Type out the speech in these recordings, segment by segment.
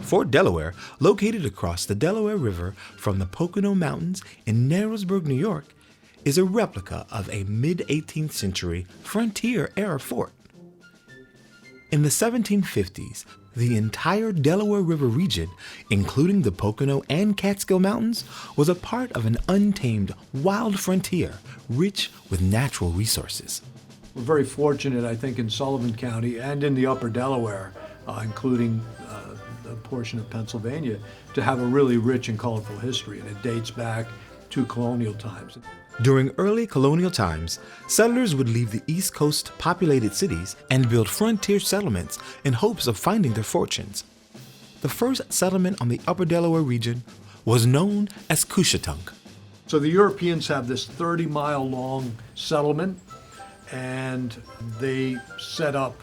Fort Delaware, located across the Delaware River from the Pocono Mountains in Narrowsburg, New York, is a replica of a mid-18th century frontier-era fort. In the 1750s, the entire Delaware River region, including the Pocono and Catskill Mountains, was a part of an untamed, wild frontier rich with natural resources. We're very fortunate, I think, in Sullivan County and in the Upper Delaware, including a portion of Pennsylvania, to have a really rich and colorful history, and it dates back to colonial times. During early colonial times, settlers would leave the East Coast populated cities and build frontier settlements in hopes of finding their fortunes. The first settlement on the Upper Delaware region was known as Cushetunk. So the Europeans have this 30-mile long settlement, and they set up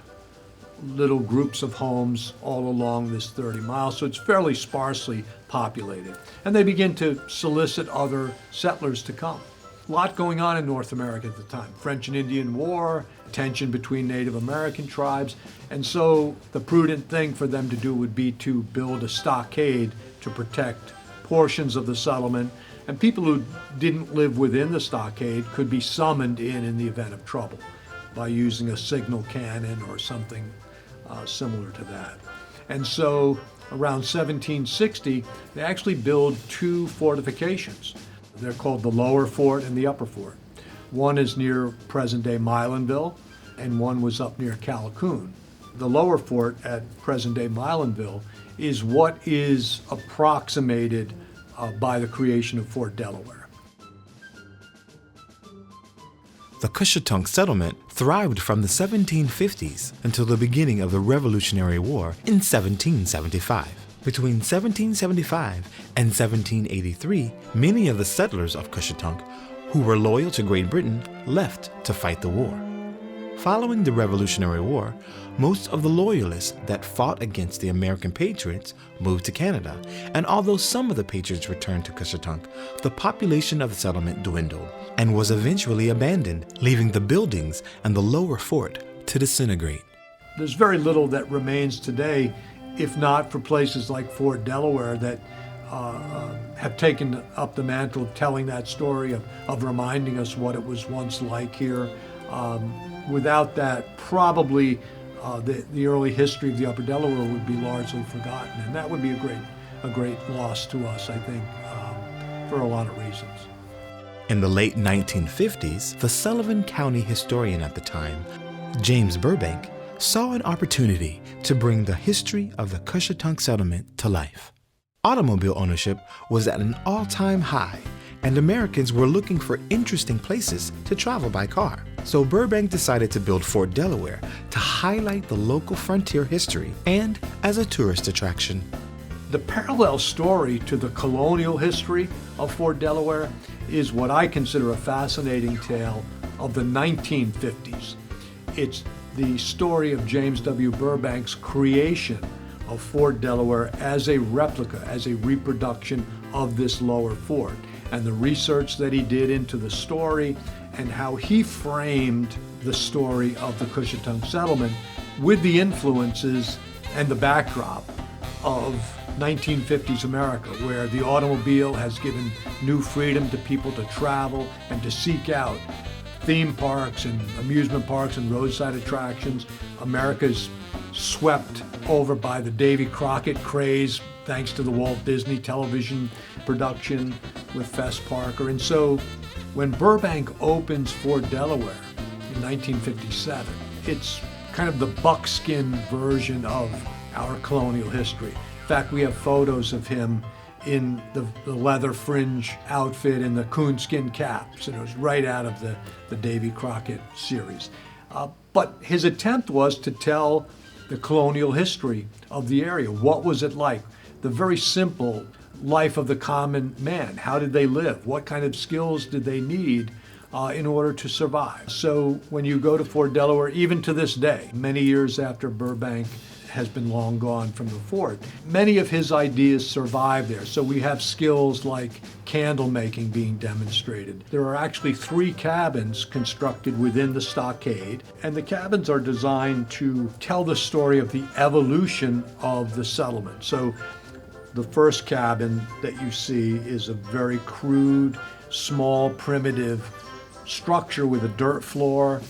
little groups of homes all along this 30 miles, so it's fairly sparsely populated. And they begin to solicit other settlers to come. A lot going on in North America at the time. French and Indian War, tension between Native American tribes, and so the prudent thing for them to do would be to build a stockade to protect portions of the settlement, and people who didn't live within the stockade could be summoned in the event of trouble by using a signal cannon or something similar to that. And so around 1760, they actually build two fortifications. They're called the Lower Fort and the Upper Fort. One is near present-day Milanville, and one was up near Callicoon. The Lower Fort at present-day Milanville is what is approximated by the creation of Fort Delaware. The Cushetunk Settlement thrived from the 1750s until the beginning of the Revolutionary War in 1775. Between 1775 and 1783, many of the settlers of Cushetunk, who were loyal to Great Britain, left to fight the war. Following the Revolutionary War, most of the loyalists that fought against the American Patriots moved to Canada, and although some of the Patriots returned to Cushetunk, the population of the settlement dwindled and was eventually abandoned, leaving the buildings and the lower fort to disintegrate. There's very little that remains today, if not for places like Fort Delaware that have taken up the mantle of telling that story, of reminding us what it was once like here. Without that, probably the early history of the Upper Delaware would be largely forgotten, and that would be a great loss to us, I think, for a lot of reasons. In the late 1950s, the Sullivan County historian at the time, James Burbank, saw an opportunity to bring the history of the Cushetunk Settlement to life. Automobile ownership was at an all-time high, and Americans were looking for interesting places to travel by car. So Burbank decided to build Fort Delaware to highlight the local frontier history and as a tourist attraction. The parallel story to the colonial history of Fort Delaware is what I consider a fascinating tale of the 1950s. It's the story of James W. Burbank's creation of Fort Delaware as a replica, as a reproduction of this lower fort, and the research that he did into the story and how he framed the story of the Cushetunk Settlement with the influences and the backdrop of 1950s America, where the automobile has given new freedom to people to travel and to seek out theme parks and amusement parks and roadside attractions. America's swept over by the Davy Crockett craze, thanks to the Walt Disney television production with Fess Parker. And so when Burbank opens Fort Delaware in 1957, it's kind of the buckskin version of our colonial history. In fact, we have photos of him in the leather fringe outfit and the coonskin caps, and it was right out of the Davy Crockett series. But his attempt was to tell the colonial history of the area. What was it like? The very simple life of the common man. How did they live? What kind of skills did they need in order to survive? So when you go to Fort Delaware, even to this day, many years after Burbank has been long gone from the fort. Many of his ideas survive there, so we have skills like candle making being demonstrated. There are actually 3 cabins constructed within the stockade, and the cabins are designed to tell the story of the evolution of the settlement. So the first cabin that you see is a very crude, small, primitive structure with a dirt floor,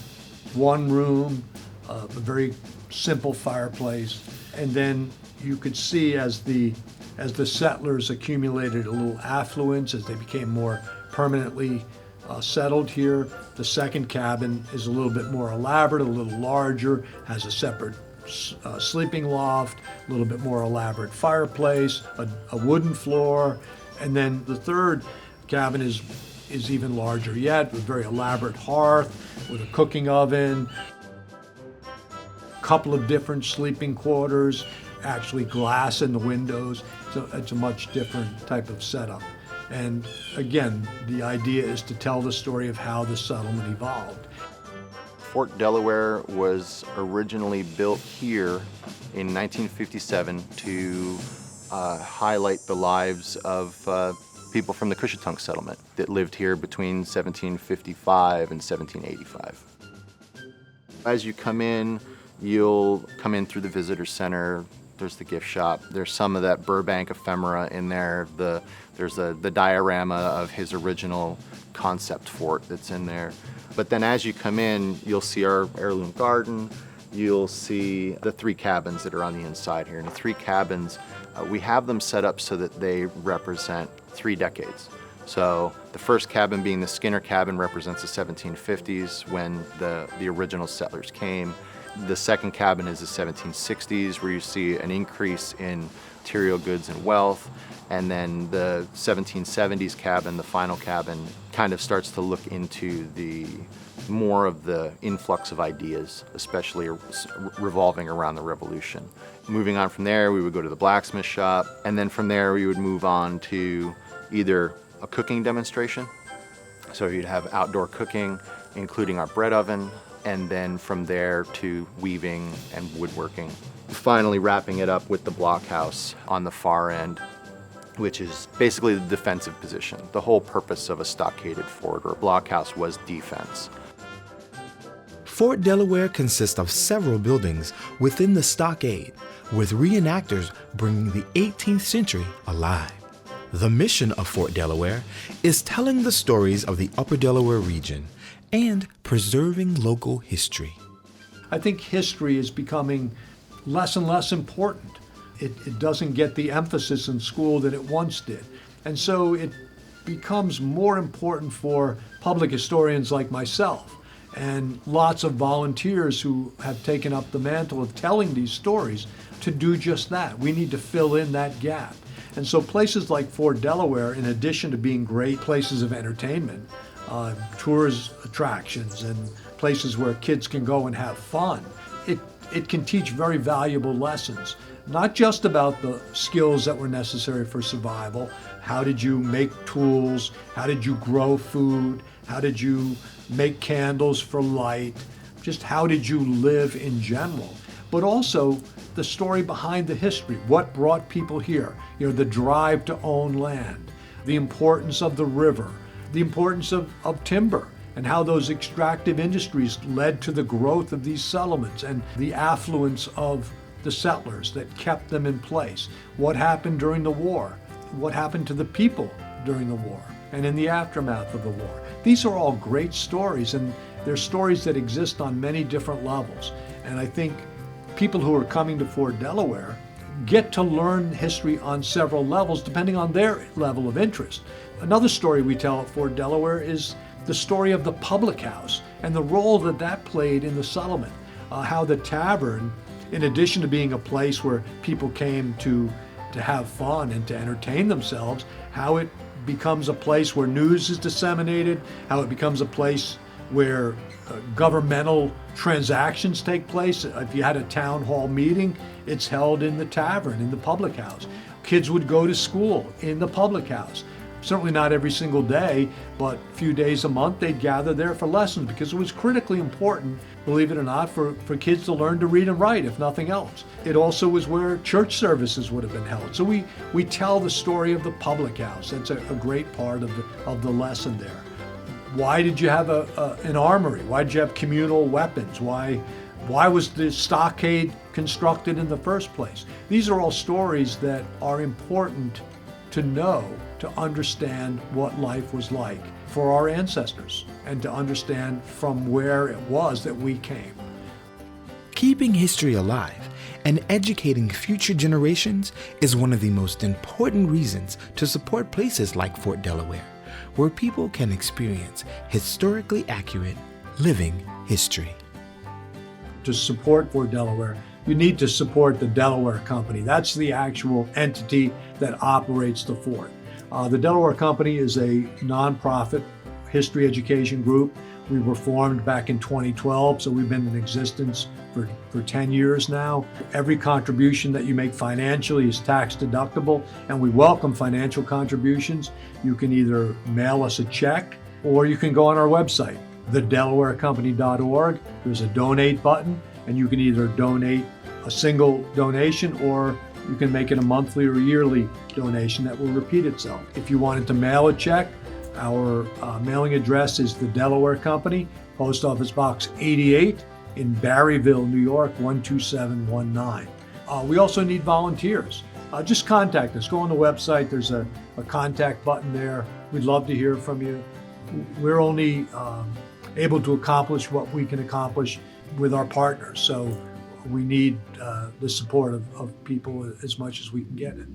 1 room, a very simple fireplace. And then you could see as the settlers accumulated a little affluence, as they became more permanently settled here, the second cabin is a little bit more elaborate, a little larger, has a separate sleeping loft, a little bit more elaborate fireplace, a wooden floor. And then the third cabin is even larger yet, with a very elaborate hearth, with a cooking oven, couple of different sleeping quarters, actually glass in the windows. So it's a much different type of setup. And again, the idea is to tell the story of how the settlement evolved. Fort Delaware was originally built here in 1957 to highlight the lives of people from the Cushetunk Settlement that lived here between 1755 and 1785. As you come in, you'll come in through the visitor center. There's the gift shop. There's some of that Burbank ephemera in there. There's the diorama of his original concept fort that's in there. But then as you come in, you'll see our heirloom garden. You'll see the 3 cabins that are on the inside here. And the 3 cabins, we have them set up so that they represent 3 decades. So the first cabin, being the Skinner cabin, represents the 1750s when the original settlers came. The second cabin is the 1760s, where you see an increase in material goods and wealth. And then the 1770s cabin, the final cabin, kind of starts to look into more of the influx of ideas, especially revolving around the Revolution. Moving on from there, we would go to the blacksmith shop, and then from there we would move on to either a cooking demonstration. So you'd have outdoor cooking, including our bread oven, and then from there to weaving and woodworking. Finally wrapping it up with the blockhouse on the far end, which is basically the defensive position. The whole purpose of a stockaded fort or a blockhouse was defense. Fort Delaware consists of several buildings within the stockade, with reenactors bringing the 18th century alive. The mission of Fort Delaware is telling the stories of the Upper Delaware region and preserving local history. I think history is becoming less and less important. It doesn't get the emphasis in school that it once did. And so it becomes more important for public historians like myself and lots of volunteers who have taken up the mantle of telling these stories to do just that. We need to fill in that gap. And so places like Fort Delaware, in addition to being great places of entertainment, tourist attractions and places where kids can go and have fun, it can teach very valuable lessons, not just about the skills that were necessary for survival. How did you make tools? How did you grow food? How did you make candles for light? Just how did you live in general? But also the story behind the history. What brought people here? The drive to own land, the importance of the river, the importance of timber, and how those extractive industries led to the growth of these settlements and the affluence of the settlers that kept them in place. What happened during the war? What happened to the people during the war and in the aftermath of the war? These are all great stories, and they're stories that exist on many different levels. And I think people who are coming to Fort Delaware get to learn history on several levels depending on their level of interest. Another story we tell at Fort Delaware is the story of the public house and the role that played in the settlement. How the tavern, in addition to being a place where people came to have fun and to entertain themselves, how it becomes a place where news is disseminated, how it becomes a place where governmental transactions take place. If you had a town hall meeting, it's held in the tavern, in the public house. Kids would go to school in the public house. Certainly not every single day, but a few days a month they'd gather there for lessons because it was critically important, believe it or not, for kids to learn to read and write, if nothing else. It also was where church services would have been held. So we tell the story of the public house. That's a great part of the lesson there. Why did you have an armory? Why did you have communal weapons? Why was the stockade constructed in the first place? These are all stories that are important to know, to understand what life was like for our ancestors and to understand from where it was that we came. Keeping history alive and educating future generations is one of the most important reasons to support places like Fort Delaware, where people can experience historically accurate, living history. To support Fort Delaware, you need to support the Delaware Company. That's the actual entity that operates the fort. The Delaware Company is a nonprofit history education group. We were formed back in 2012, so we've been in existence for 10 years now. Every contribution that you make financially is tax deductible, and we welcome financial contributions. You can either mail us a check or you can go on our website, thedelawarecompany.org. There's a donate button, and you can either donate a single donation or you can make it a monthly or yearly donation that will repeat itself. If you wanted to mail a check, our mailing address is the Delaware Company, Post Office Box 88 in Barryville, New York, 12719. We also need volunteers. Just contact us. Go on the website. There's a contact button there. We'd love to hear from you. We're only able to accomplish what we can accomplish with our partners. So we need the support of people as much as we can get it.